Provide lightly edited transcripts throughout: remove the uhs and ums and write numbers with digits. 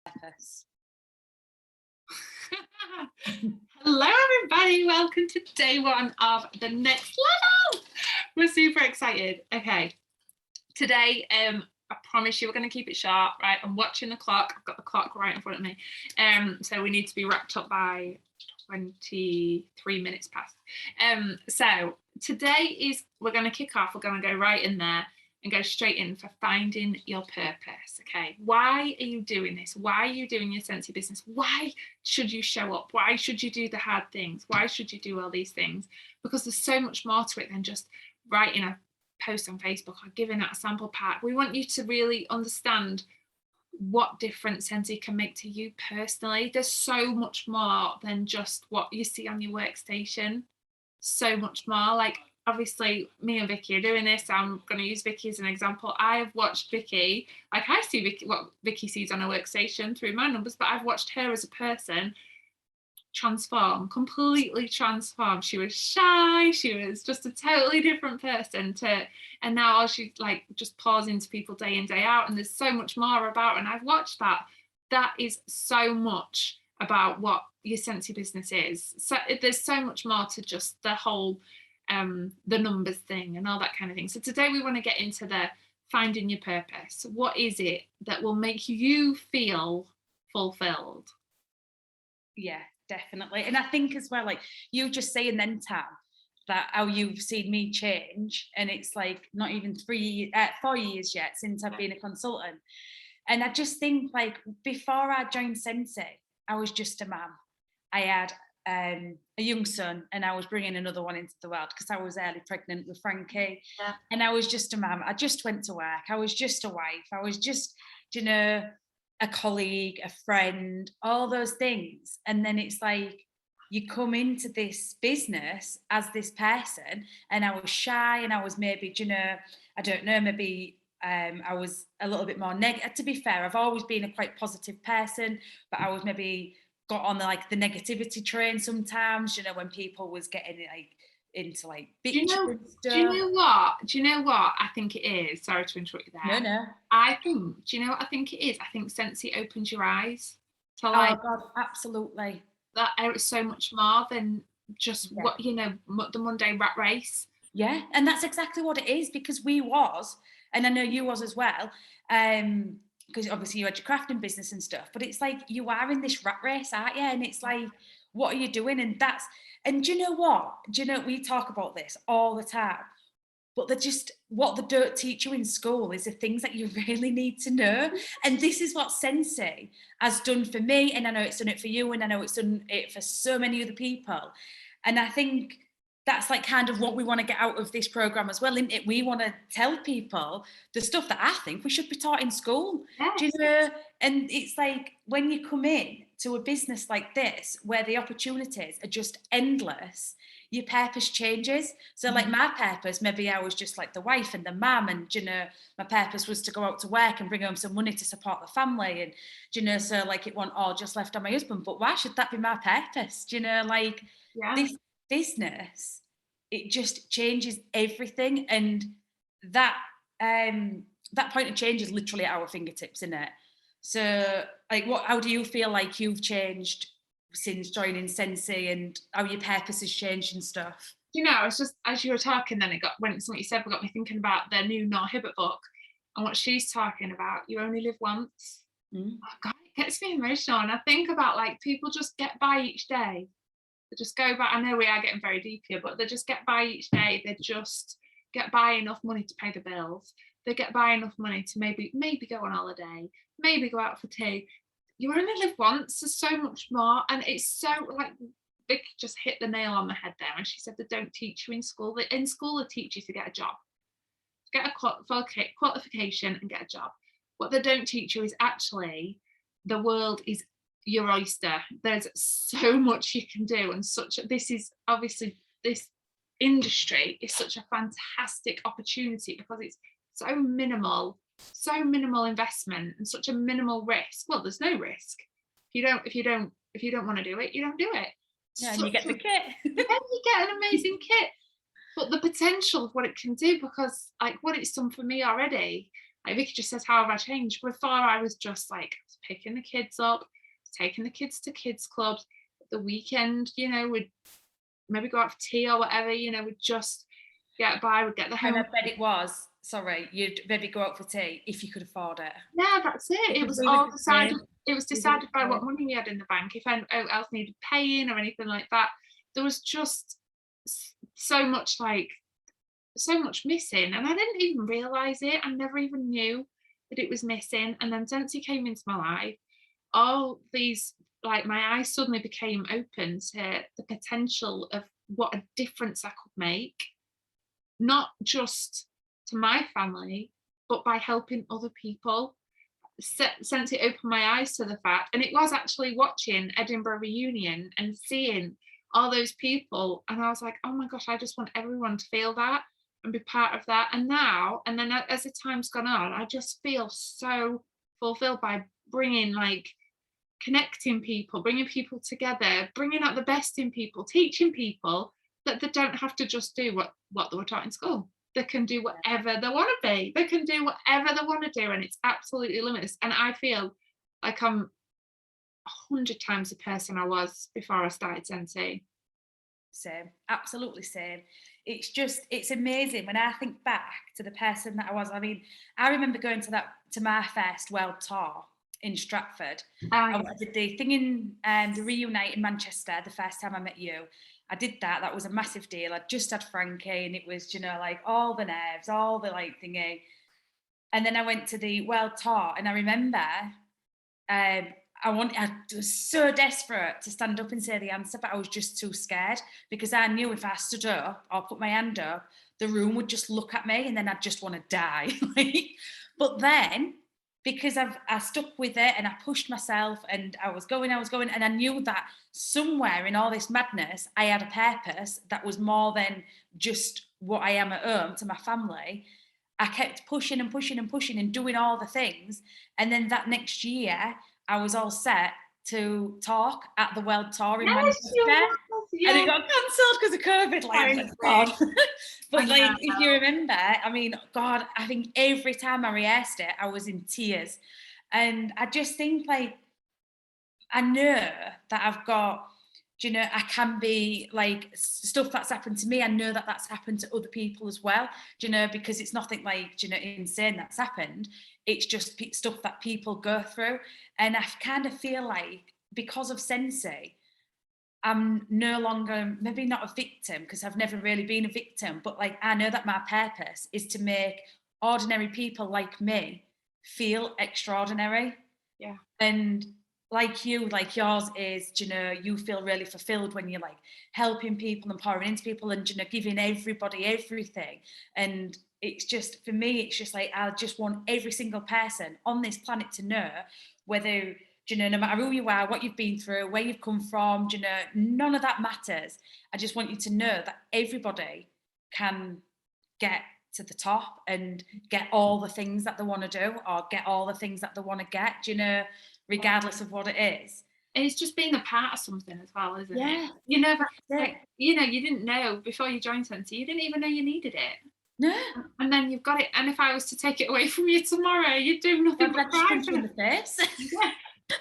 purpose. Hello everybody, welcome to day one of the next level. We're super excited. Okay, today I promise you we're going to keep it short, right? I'm watching the clock. I've got the clock right in front of me. So we need to be wrapped up by 23 minutes past. So today we're going to kick off. We're going to go right in there and go straight in for finding your purpose. Okay, why are you doing this? Why are you doing your Scentsy business? Why should you show up? Why should you do the hard things? Why should you do all these things? Because there's so much more to it than just writing a post on Facebook or giving that a sample pack. We want you to really understand what difference Scentsy can make to you personally. There's so much more than just what you see on your workstation. So much more. Like, obviously, me and Vicky are doing this. I'm going to use Vicky as an example. I've watched Vicky, like I see Vicky, what Vicky sees on her workstation through my numbers, but I've watched her as a person completely transform. She was shy, she was just a totally different person and now she's like just pours into people day in, day out, and there's so much more about her. And I've watched that is so much about what your Scentsy business is. So there's so much more to just the whole the numbers thing and all that kind of thing. So today we want to get into the finding your purpose. What is it that will make you feel fulfilled? Yeah, definitely. And I think as well, like you just saying then, Tam, that how you've seen me change, and it's like not even 4 years yet since I've been a consultant. And I just think like before I joined Scentsy, I was just a mum. I had a young son, and I was bringing another one into the world because I was early pregnant with Frankie. Yeah. And I was just a mum. I just went to work. I was just a wife. I was just, a colleague, a friend, all those things. And then it's like you come into this business as this person, and I was shy, and I was maybe, I don't know, maybe I was a little bit more negative. To be fair, I've always been a quite positive person, but I was maybe got on the negativity train sometimes, when people was getting like into like bitching and stuff. Do you know what I think it is? Sorry to interrupt you there. No. Do you know what I think it is? I think Scentsy opens your eyes to Oh God, absolutely. that it's so much more than just what the Monday rat race. Yeah, and that's exactly what it is, because we was, and I know you was as well, because obviously you had your crafting business and stuff, but it's like you are in this rat race, aren't you? And it's like, what are you doing? And do you know what? We talk about this all the time, but what they don't teach you in school is the things that you really need to know. And this is what Scentsy has done for me, and I know it's done it for you, and I know it's done it for so many other people. And I think that's like kind of what we want to get out of this program as well, isn't it? We want to tell people the stuff that I think we should be taught in school. Yes. And it's like when you come in to a business like this, where the opportunities are just endless, your purpose changes. So like my purpose, maybe I was just like the wife and the mum, and my purpose was to go out to work and bring home some money to support the family, and so like it wasn't all just left on my husband. But why should that be my purpose? This business, it just changes everything, and that point of change is literally at our fingertips, isn't it? So like how do you feel like you've changed since joining Scentsy, and how your purpose has changed and stuff? It's just as you were talking, then when something you said got me thinking about the new Noor Hibbert book and what she's talking about. You only live once. Oh God, it gets me emotional, and I think about like people just get by each day. They just go by. I know we are getting very deep here, but they just get by each day. They just get by enough money to pay the bills. They get by enough money to maybe go on holiday, maybe go out for tea. You only live once. There's so much more, and it's so like Vic just hit the nail on the head there. And she said they don't teach you in school. In school, they teach you to get a job, to get a qualification and get a job. What they don't teach you is actually the world is your oyster. There's so much you can do, and this industry is such a fantastic opportunity because it's so minimal investment and such a minimal risk. Well, there's no risk. If you don't want to do it, you don't do it. Yeah, and you get the kit. Then you get an amazing kit. But the potential of what it can do, because like what it's done for me already, Like Vicky just says, how have I changed? Before I was just like picking the kids up, taking the kids to kids clubs. The weekend, we'd maybe go out for tea or whatever, we'd just get by, we'd get the And home. I bet it was, sorry, you'd maybe go out for tea if you could afford it. Yeah, that's it. It Because was we were all the decided. same. It was We were decided the by what same. money we had in the bank. If anyone else needed paying or anything like that, there was just so much missing, and I didn't even realize it. I never even knew that it was missing. And then since he came into my life, all these, like, my eyes suddenly became open to the potential of what a difference I could make, not just to my family, but by helping other people. Since it opened my eyes to the fact, and it was actually watching Edinburgh Reunion and seeing all those people, and I was like, oh my gosh, I just want everyone to feel that and be part of that. And now, and then as the time's gone on, I just feel so fulfilled by bringing, like, connecting people, bringing people together, bringing out the best in people, teaching people that they don't have to just do what they were taught in school. They can do whatever they want to be. They can do whatever they want to do, and it's absolutely limitless. And I feel like I'm 100 times the person I was before I started Sensei. Same, absolutely same. It's amazing when I think back to the person that I was. I mean, I remember going to my first world tour in Stratford. I did the thing in the Reunite in Manchester the first time I met you. I did that. That was a massive deal. I'd just had Frankie, and it was, like all the nerves, all the like thingy. And then I went to the world tour, and I remember I was so desperate to stand up and say the answer, but I was just too scared because I knew if I stood up or put my hand up, the room would just look at me and then I'd just want to die. But then, because I stuck with it and I pushed myself and I was going, and I knew that somewhere in all this madness, I had a purpose that was more than just what I am at home to my family. I kept pushing and pushing and pushing and doing all the things. And then that next year, I was all set to talk at the World Tour in Yes, you Manchester. was, And yeah. it got cancelled because of COVID. Like, thank God. But like, if you remember, I mean, God, I think every time I rehearsed it, I was in tears. And I just think, like, I know that I've got, I can be like stuff that's happened to me. I know that that's happened to other people as well, because it's nothing like, insane that's happened. It's just stuff that people go through. And I kind of feel like because of Sensei, I'm no longer, maybe not a victim, because I've never really been a victim, but like I know that my purpose is to make ordinary people like me feel extraordinary. Yeah. And like you, like yours is, you feel really fulfilled when you're like helping people and pouring into people and, giving everybody everything. And it's just, for me, it's just like, I just want every single person on this planet to know whether, no matter who you are, what you've been through, where you've come from, none of that matters. I just want you to know that everybody can get to the top and get all the things that they want to do or get all the things that they want to get, regardless of what it is. And it's just being a part of something as well, isn't Yeah, it? You never, you didn't know before you joined Sensei, you didn't even know you needed it. No. And then you've got it. And if I was to take it away from you tomorrow, you'd do nothing but cry. Just in the face. Yeah. You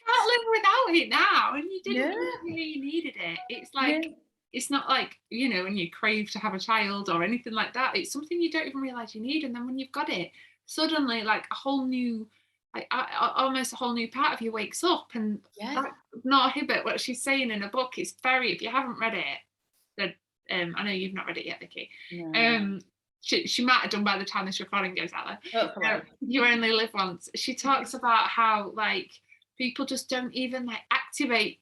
can't live without it now. And you didn't know you needed it. It's like, it's not like, when you crave to have a child or anything like that. It's something you don't even realize you need. And then when you've got it, suddenly like a whole new, like almost a whole new part of you wakes up. And Noor Hibbert, what she's saying in a book is very, if you haven't read it, then I know you've not read it yet, Vicky. No. She might have done by the time this recording goes out there. You only live once. She talks about how like people just don't even like activate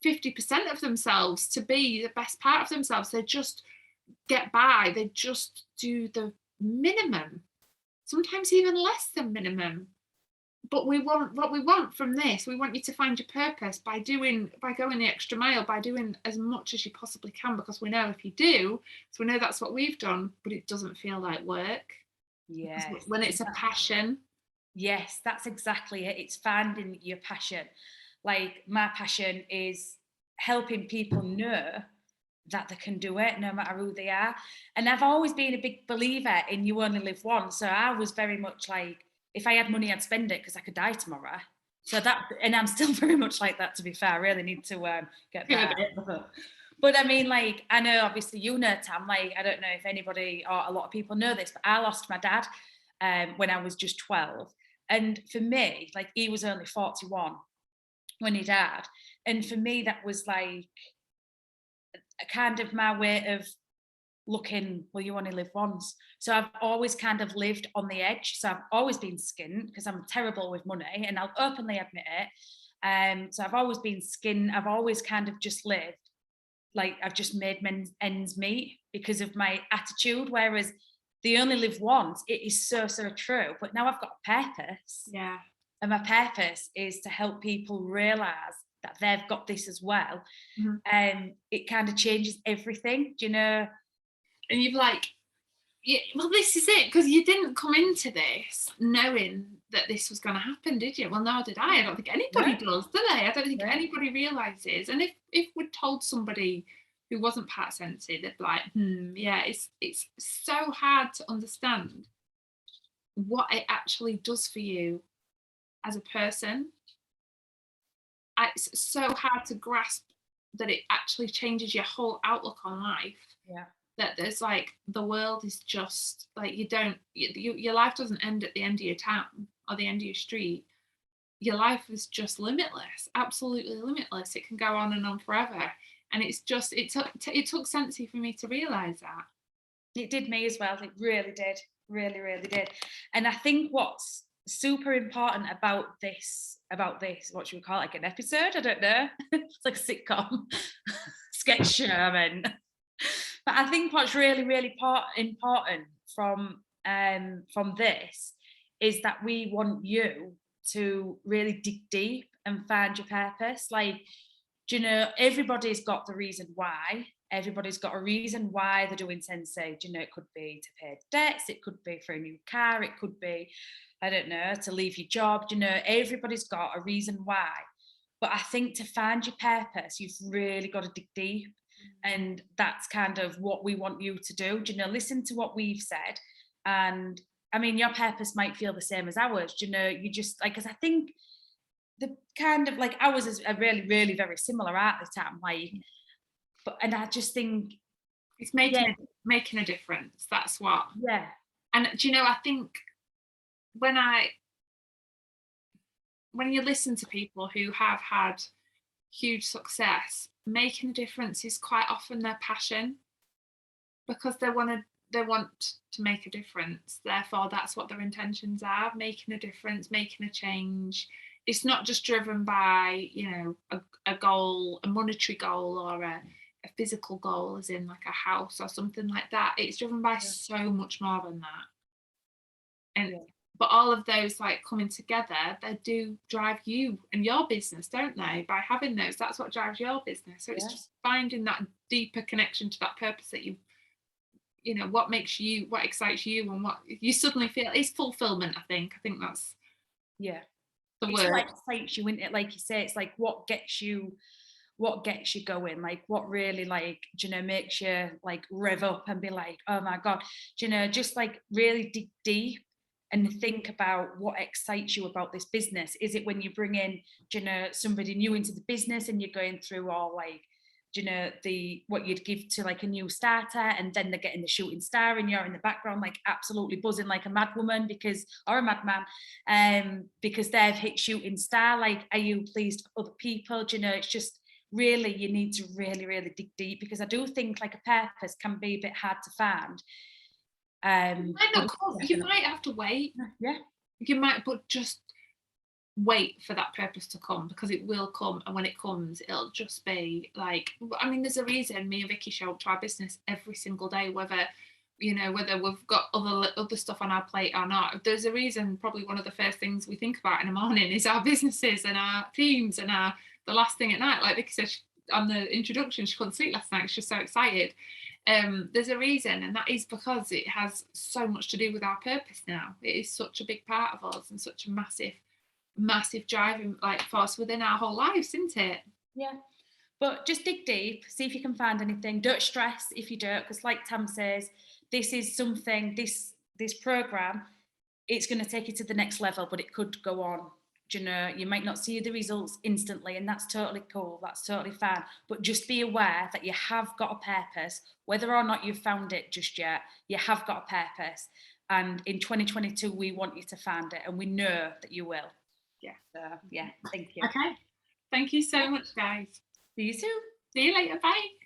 50% of themselves to be the best part of themselves. They just get by. They just do the minimum, sometimes even less than minimum. But we want from this. We want you to find your purpose by going the extra mile, by doing as much as you possibly can, because we know if you do, so we know that's what we've done, but it doesn't feel like work. Yes. When it's a passion. Yes, that's exactly it. It's finding your passion. Like my passion is helping people know that they can do it no matter who they are. And I've always been a big believer in you only live once. So I was very much like, if I had money, I'd spend it because I could die tomorrow. So that, and I'm still very much like that, to be fair. I really need to get better. But I mean, like, I know obviously you know, Tam, like, I don't know if anybody or a lot of people know this, but I lost my dad when I was just 12. And for me, like, he was only 41 when he died. And for me, that was like a kind of my way of looking, well, you only live once. So I've always kind of lived on the edge. So I've always been skint because I'm terrible with money and I'll openly admit it. So I've always been skint. I've always kind of just lived like I've just made ends meet because of my attitude. Whereas they only live once, it is so, so true. But now I've got a purpose. Yeah. And my purpose is to help people realize that they've got this as well. It kind of changes everything, do you know? And you've like, yeah, well, this is it, because you didn't come into this knowing that this was going to happen, did you? Well, nor did I. I don't think anybody does, do they? I don't think anybody realizes. And if we'd told somebody who wasn't part sensitive, they'd be like, yeah, it's so hard to understand what it actually does for you as a person. It's so hard to grasp that it actually changes your whole outlook on life. Yeah. That there's like, the world is just like, your life doesn't end at the end of your town or the end of your street. Your life is just limitless, absolutely limitless. It can go on and on forever. And it's just, it took Sensi for me to realize that. It did me as well. It really did. Really, really did. And I think what's super important about this, what should we call it, like an episode? I don't know. It's like a sitcom sketch show, I mean. But I think what's really, really important from this is that we want you to really dig deep and find your purpose. Like, do you know, everybody's got the reason why. Everybody's got a reason why they're doing Sensei. Do you know, it could be to pay debts, it could be for a new car, it could be, I don't know, to leave your job. Do you know, everybody's got a reason why. But I think to find your purpose, you've really got to dig deep. And that's kind of what we want you to do. Do you know, listen to what we've said. And I mean, your purpose might feel the same as ours. Do you know, you just like, because I think the kind of like ours is a really, really very similar at the time. Like, but and I just think it's making a difference. That's what. Yeah. And do you know, I think when you listen to people who have had huge success, making a difference is quite often their passion, because they want to make a difference. Therefore, that's what their intentions are: making a difference, making a change. It's not just driven by, you know, a goal, a monetary goal, or a physical goal, as in like a house or something like that. It's driven by so much more than that. And but all of those like coming together, they do drive you and your business, don't they? By having those, that's what drives your business. So it's just finding that deeper connection to that purpose that you know, what makes you, what excites you, and what you suddenly feel is fulfillment. I think that's the word. Like excites you, isn't it? Like you say, it's like what gets you going, like what really, like, do you know, makes you like rev up and be like, oh my God, do you know, just like really dig deep and think about what excites you about this business. Is it when you bring in, do you know, somebody new into the business and you're going through all like, do you know, what you'd give to like a new starter, and then they're getting the shooting star and you're in the background like absolutely buzzing like a mad woman or a madman because they've hit shooting star. Like, are you pleased with other people? Do you know, it's just really, you need to really, really dig deep, because I do think like a purpose can be a bit hard to find. You might have to wait. Yeah. You might, but just wait for that purpose to come, because it will come. And when it comes, it'll just be like, I mean, there's a reason me and Vicky show up to our business every single day, whether we've got other stuff on our plate or not. There's a reason. Probably one of the first things we think about in the morning is our businesses and our teams and the last thing at night. Like Vicky said on the introduction, she couldn't sleep last night. She's so excited. There's a reason, and that is because it has so much to do with our purpose now. It is such a big part of us and such a massive driving like force within our whole lives, isn't it? Yeah. But just dig deep, see if you can find anything. Don't stress if you don't, because like Tam says, this is something, this program, it's going to take you to the next level, but it could go on. Do you know, you might not see the results instantly, and that's totally cool. That's totally fine. But just be aware that you have got a purpose, whether or not you've found it just yet. You have got a purpose, and in 2022, we want you to find it, and we know that you will. Yeah. So, yeah. Thank you. Okay. Thank you so much, guys. See you soon. See you later. Bye.